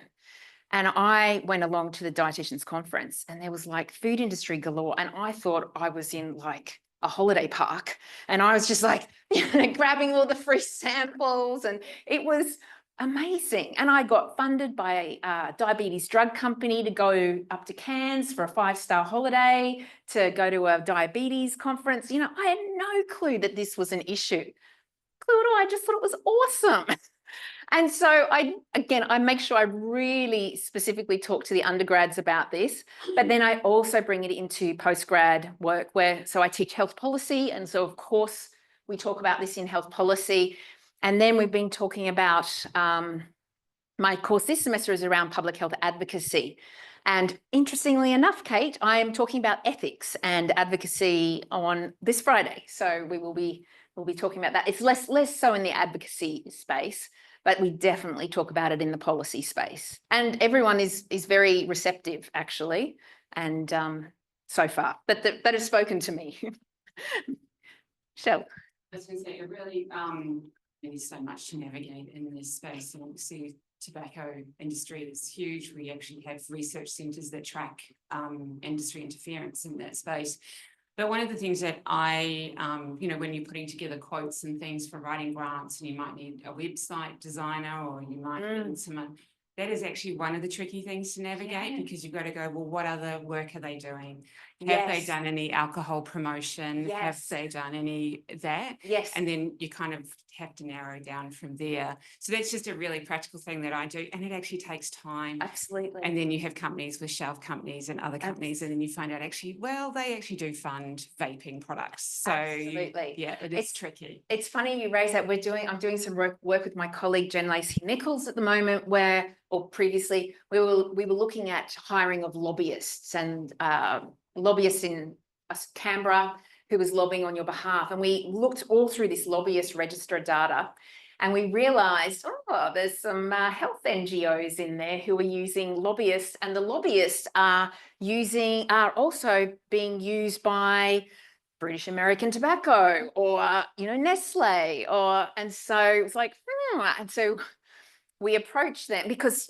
B: and I went along to the dietitians conference and there was like food industry galore. And I thought I was in like a holiday park and I was just like grabbing all the free samples, and it was amazing. And I got funded by a diabetes drug company to go up to Cairns for a 5-star holiday, to go to a diabetes conference. I had no clue that this was an issue. Clue at all. I just thought it was awesome. And so I make sure I really specifically talk to the undergrads about this, but then I also bring it into postgrad work so I teach health policy. And so of course we talk about this in health policy. And then we've been talking about, my course this semester is around public health advocacy. And interestingly enough, Kate, I am talking about ethics and advocacy on this Friday. So we'll be talking about that. It's less so in the advocacy space, but we definitely talk about it in the policy space. And everyone is very receptive, actually, and so far, that has spoken to me. Shell.
A: I was going to say, it really, there's so much to navigate in this space, and obviously tobacco industry is huge. We actually have research centres that track industry interference in that space. But one of the things that I, when you're putting together quotes and things for writing grants, and you might need a website designer, or you might need someone, that is actually one of the tricky things to navigate, because you've got to go, well, what other work are they doing? Have they done any alcohol promotion? Have they done any that?
B: Yes.
A: And then you kind of have to narrow down from there. So that's just a really practical thing that I do. And it actually takes time.
B: Absolutely.
A: And then you have companies with shelf companies and other companies, and then you find out actually, well, they actually do fund vaping products. So
B: Absolutely.
A: yeah, it's tricky.
B: It's funny you raise that. I'm doing some work with my colleague Jen Lacey-Nichols at the moment, or previously we were looking at hiring of lobbyists, and lobbyists in Canberra who was lobbying on your behalf. And we looked all through this lobbyist register data, and we realised, there's some health NGOs in there who are using lobbyists, and the lobbyists are also being used by British American Tobacco or Nestle, and so it's like, and so we approach them because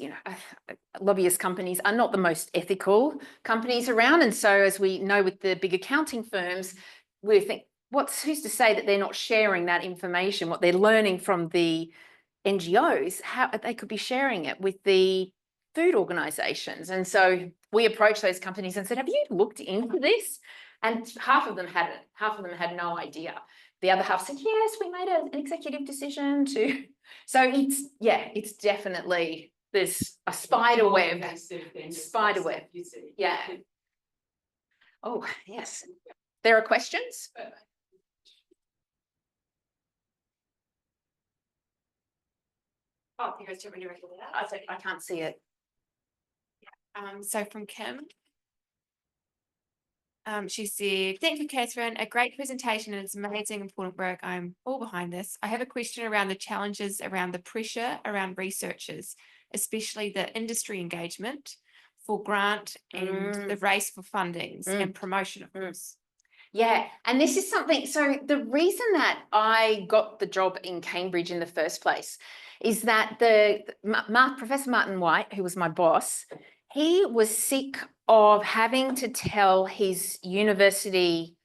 B: lobbyist companies are not the most ethical companies around, and so as we know with the big accounting firms, we think, who's to say that they're not sharing that information, what they're learning from the NGOs, how they could be sharing it with the food organisations. And so we approached those companies and said, have you looked into this? And half of them hadn't. Half of them had no idea. The other half said, yes, we made an executive decision to. So it's definitely, there's a spider web. Spider web. Yeah. Oh, yes. There are questions?
G: Oh, you guys don't really reckon that?
B: I can't see it.
G: So from Kim. She said, thank you, Katherine. A great presentation, and it's amazing, important work. I'm all behind this. I have a question around the challenges around the pressure around researchers, especially the industry engagement for grant and the race for fundings and promotion, of course.
B: Yeah, and this is something, so the reason that I got the job in Cambridge in the first place is that Professor Martin White, who was my boss, he was sick of having to tell his university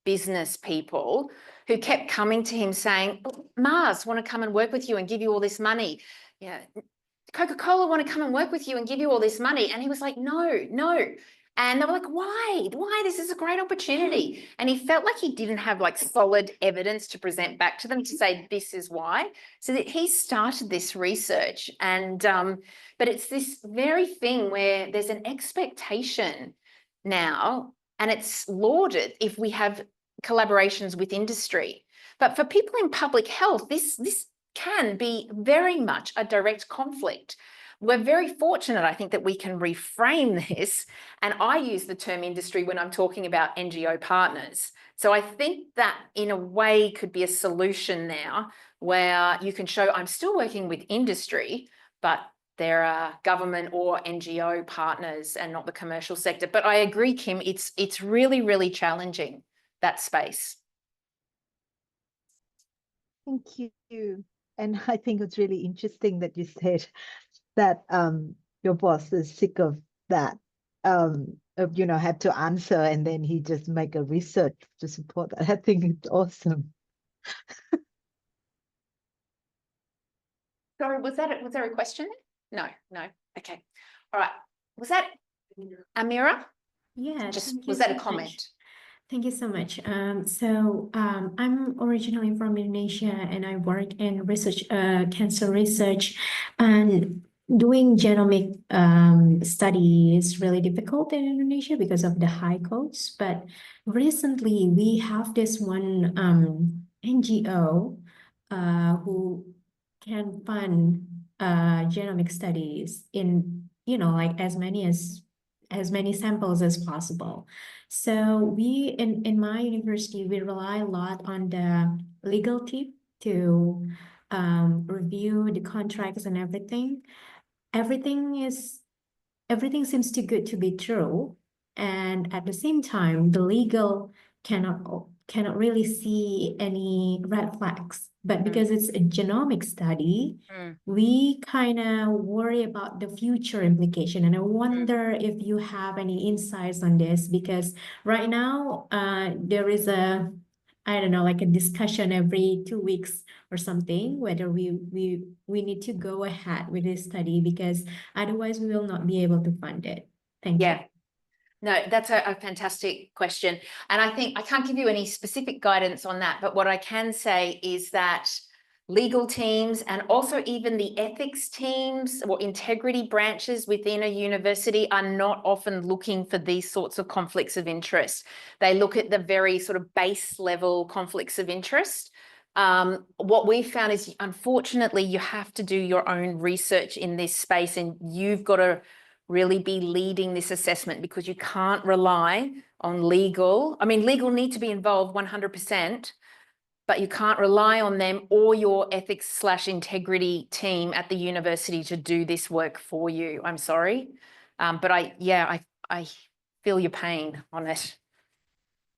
B: business people who kept coming to him saying, Mars want to come and work with you and give you all this money. Yeah, Coca-Cola want to come and work with you and give you all this money. And he was like, no. And they were like, why? This is a great opportunity. And he felt like he didn't have like solid evidence to present back to them to say, this is why. So that he started this research. And, but it's this very thing where there's an expectation now, and it's lauded if we have collaborations with industry. But for people in public health, this can be very much a direct conflict. We're very fortunate, I think, that we can reframe this. And I use the term industry when I'm talking about NGO partners. So I think that in a way could be a solution now where you can show I'm still working with industry, but there are government or NGO partners and not the commercial sector. But I agree, Kim, it's really, really challenging, that space.
H: Thank you. And I think it's really interesting that you said that your boss is sick of that, had to answer, and then he just make a research to support that. I think it's awesome.
B: Sorry, was there a question? No. Okay. All right. Was that Amira?
I: Yeah.
B: Was that a comment?
I: Thank you so much. I'm originally from Indonesia, and I work in research, cancer research, and doing genomic study is really difficult in Indonesia because of the high costs. But recently, we have this one NGO who can fund genomic studies in like as many samples as possible. So we in my university, we rely a lot on the legal team to review the contracts and everything. Everything seems too good to be true. And at the same time, the legal cannot cannot really see any red flags. But because it's a genomic study, we kind of worry about the future implication. And I wonder if you have any insights on this, because right now there is a, I don't know, like a discussion every 2 weeks or something, whether we need to go ahead with this study, because otherwise we will not be able to fund it. Thank you.
B: No, that's a fantastic question. And I think I can't give you any specific guidance on that, but what I can say is that legal teams and also even the ethics teams or integrity branches within a university are not often looking for these sorts of conflicts of interest. They look at the very sort of base level conflicts of interest. What we found is, unfortunately, you have to do your own research in this space, and you've got to really be leading this assessment, because you can't rely on legal. I mean, legal need to be involved 100%, but you can't rely on them or your ethics/integrity team at the university to do this work for you. I'm sorry. But I feel your pain on it.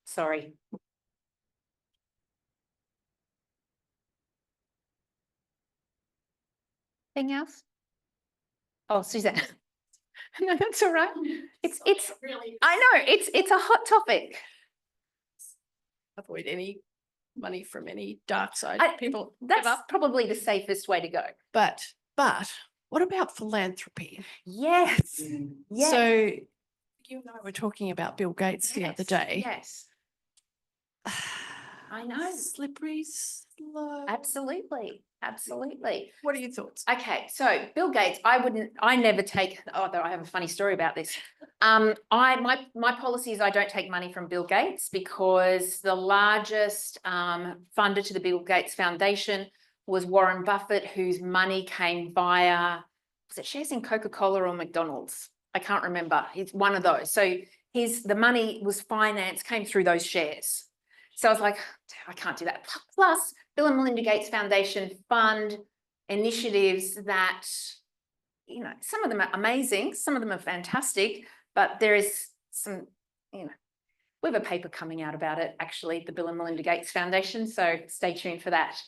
B: Sorry. Anything else? Oh, Suzanne. No, that's all right. It's
D: really,
B: I know it's a hot topic.
D: avoid any money from any dark side people.
B: That's probably the safest way to go.
D: But what about philanthropy?
B: Yes. Yes.
D: So you and I were talking about Bill Gates the other day.
B: Yes. I know.
D: Slippery slope.
B: Absolutely. Absolutely.
D: What are your thoughts?
B: Okay, so Bill Gates, I never take, although I have a funny story about this. My policy is I don't take money from Bill Gates, because the largest funder to the Bill Gates Foundation was Warren Buffett, whose money came via, was it shares in Coca-Cola or McDonald's? I can't remember. It's one of those. So the money was financed, came through those shares. So I was like, I can't do that. Plus, Bill and Melinda Gates Foundation fund initiatives that, you know, some of them are amazing, some of them are fantastic, but there is some, you know, we have a paper coming out about it, actually, the Bill and Melinda Gates Foundation, so stay tuned for that.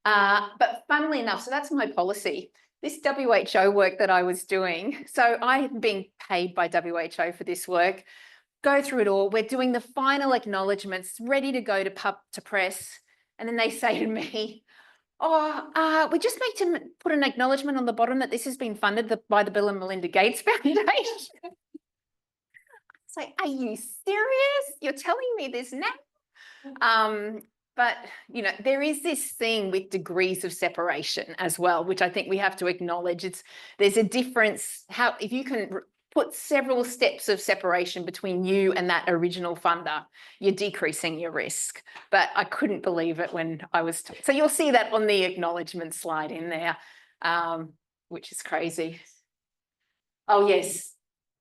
B: But funnily enough, so that's my policy. This WHO work that I was doing, so I'm being paid by WHO for this work, go through it all. We're doing the final acknowledgements, ready to go to press. And then they say to me, oh, we just need to put an acknowledgement on the bottom that this has been funded by the Bill and Melinda Gates Foundation. It's like, are you serious? You're telling me this now? But, you know, there is this thing with degrees of separation as well, which I think we have to acknowledge. There's a difference if you can put several steps of separation between you and that original funder, you're decreasing your risk. But I couldn't believe it when I was, so you'll see that on the acknowledgement slide in there, which is crazy. Oh, yes.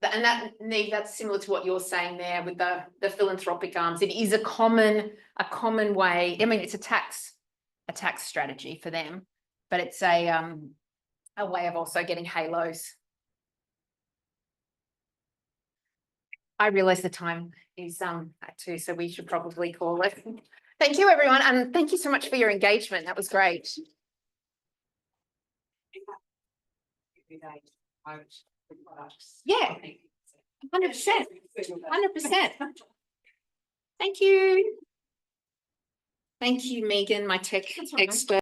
B: And Neve, that's similar to what you're saying there with the philanthropic arms. It is a common way. I mean, it's a tax strategy for them, but it's a way of also getting halos. I realise the time is at 2, so we should probably call it. Thank you, everyone, and thank you so much for your engagement. That was great. Yeah, 100%. 100%. Thank you. Thank you, Megan, my tech expert.